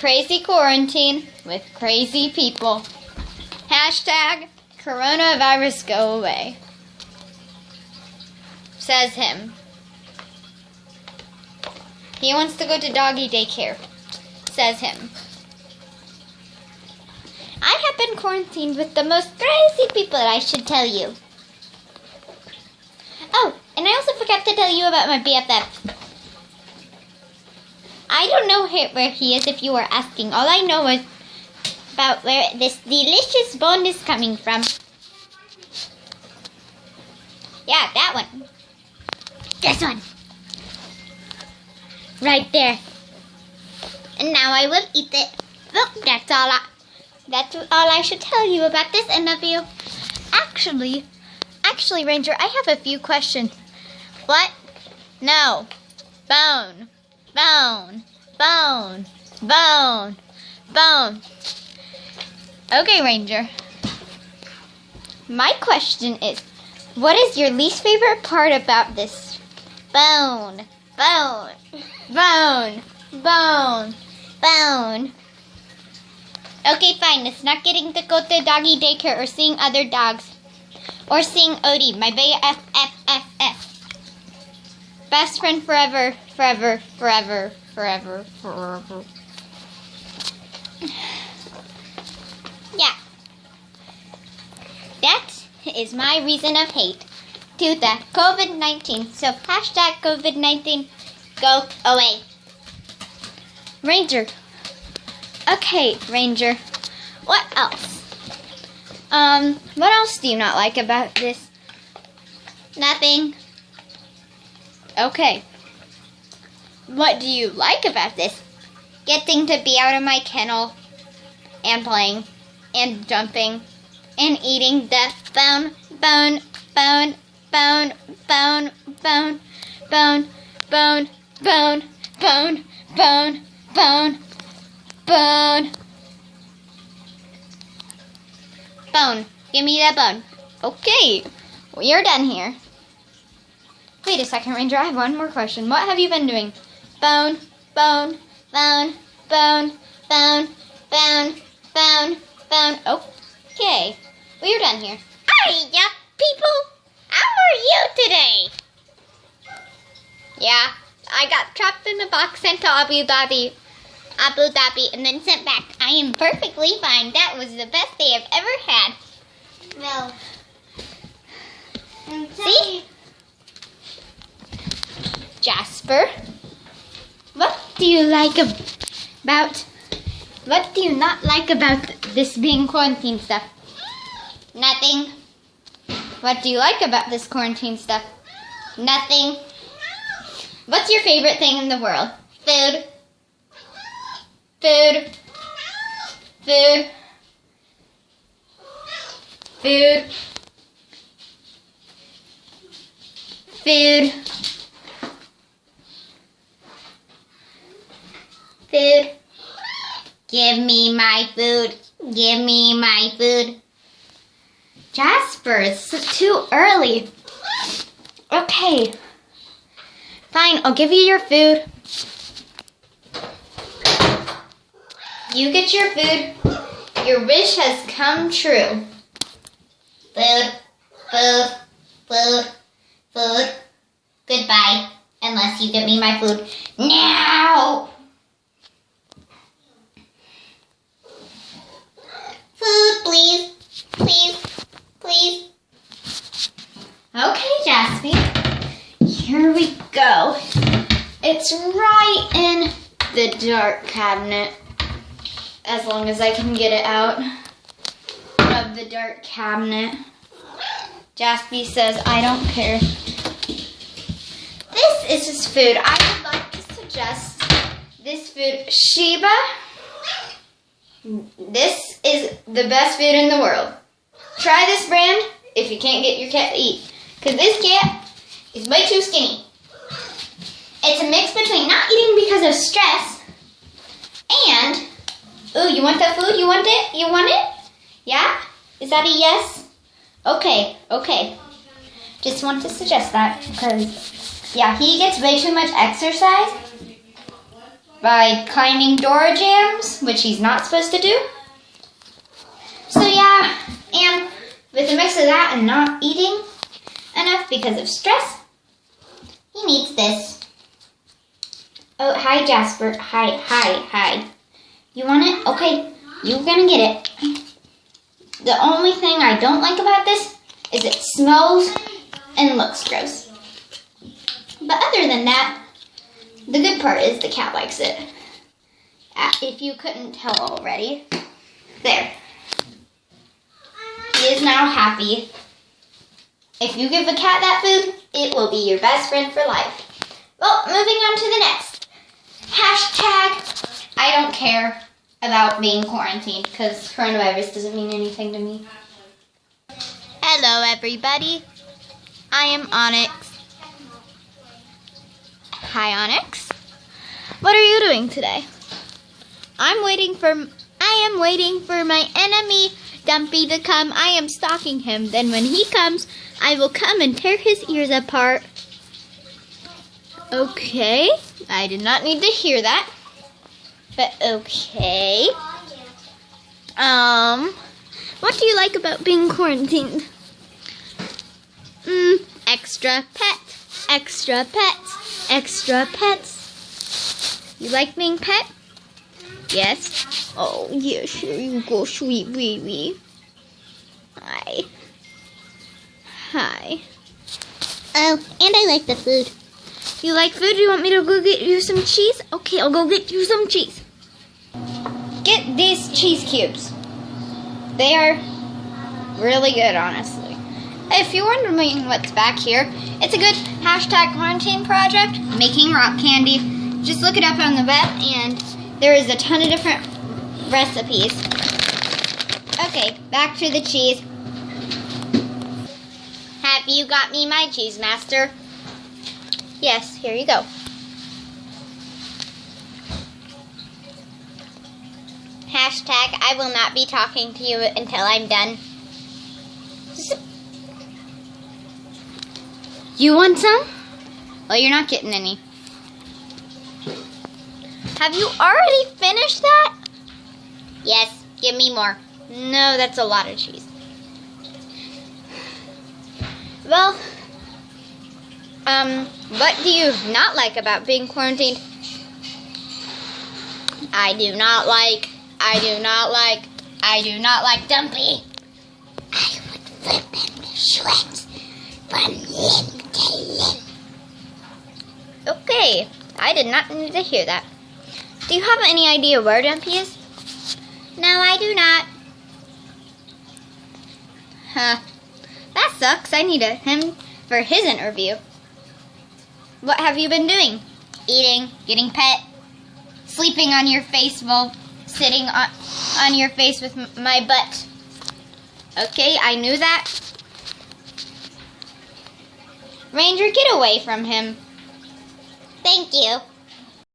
crazy quarantine with crazy people. Hashtag coronavirus go away. Says him. He wants to go to doggy daycare. Says him. I have been quarantined with the most crazy people, I should tell you. Oh, and I also forgot to tell you about my BFF. I don't know where he is if you were asking. All I know is about where this delicious bone is coming from. Yeah, that one. This one. Right there. And now I will eat it. Look, that's all I should tell you about this interview. Actually, Ranger, I have a few questions. What? No. Bone. Okay, Ranger. My question is, what is your least favorite part about this? Bone. Okay, fine. It's not getting to go to doggy daycare or seeing other dogs. Or seeing Odie, my BFF. Best friend forever. Yeah. That is my reason of hate to the COVID-19. So hashtag COVID-19 go away. Ranger. Okay, Ranger. What else? What else do you not like about this? Nothing. Okay. What do you like about this? Getting to be out of my kennel and playing and jumping and eating the bone. Bone. Give me that bone. Okay. We are done here. Wait a second, Ranger. I have one more question. What have you been doing? Bone. Okay. We are done here. Hiya, people. How are you today? Yeah. I got trapped in a box, sent to Abu Dhabi, and then sent back. I am perfectly fine. That was the best day I've ever had. Well, see? Jasper, what do you not like about this being quarantine stuff? Nothing. What do you like about this quarantine stuff? Nothing. What's your favorite thing in the world? Food. Give me my food. Jasper, it's too early. Okay. Fine, I'll give you your food. You get your food. Your wish has come true. Food. Goodbye. Unless you get me my food now. Food, please. Okay, Jasper. Here we go. It's right in the dark cabinet. As long as I can get it out of the dark cabinet. Jaspy says, I don't care. This is his food. I would like to suggest this food. Sheba. This is the best food in the world. Try this brand if you can't get your cat to eat. Because this cat is way too skinny. It's a mix between not eating because of stress and, ooh, you want that food? You want it? You want it? Yeah? Is that a yes? Okay. Just want to suggest that because, yeah, he gets way too much exercise. by climbing door jambs, which he's not supposed to do. So yeah, and with a mix of that and not eating enough because of stress, he needs this. Oh, hi Jasper. Hi. You want it? Okay, you're gonna get it. The only thing I don't like about this is it smells and looks gross. But other than that, the good part is the cat likes it. If you couldn't tell already. There. He is now happy. If you give a cat that food, it will be your best friend for life. Well, moving on to the next. Hashtag, I don't care about being quarantined because coronavirus doesn't mean anything to me. Hello, everybody. I am Onyx. Hi, Onyx. What are you doing today? I am waiting for my enemy Dumpy to come. I am stalking him. Then when he comes, I will come and tear his ears apart. Okay. I did not need to hear that. But okay. What do you like about being quarantined? Extra pets. Extra pets. Extra pets. You like being pet? Yes. Oh, yes, here you go, sweet baby. Hi. Hi. Oh, and I like the food. You like food? You want me to go get you some cheese? Okay, I'll go get you some cheese. Get these cheese cubes. They are really good, honestly. If you're wondering what's back here, it's a good hashtag quarantine project, making rock candy. Just look it up on the web, and there is a ton of different recipes. Okay, back to the cheese. Have you got me my cheese, master? Yes, here you go. Hashtag, I will not be talking to you until I'm done. You want some? Well, you're not getting any. Have you already finished that? Yes, give me more. No, that's a lot of cheese. Well, what do you not like about being quarantined? I do not like Dumpy. I would flip him to shreds from limb to limb. Okay, I did not need to hear that. Do you have any idea where Dumpy is? No, I do not. Huh. That sucks. I need him for his interview. What have you been doing? Eating, getting pet, sleeping on your face while sitting on your face with my butt. Okay, I knew that. Ranger, get away from him. Thank you.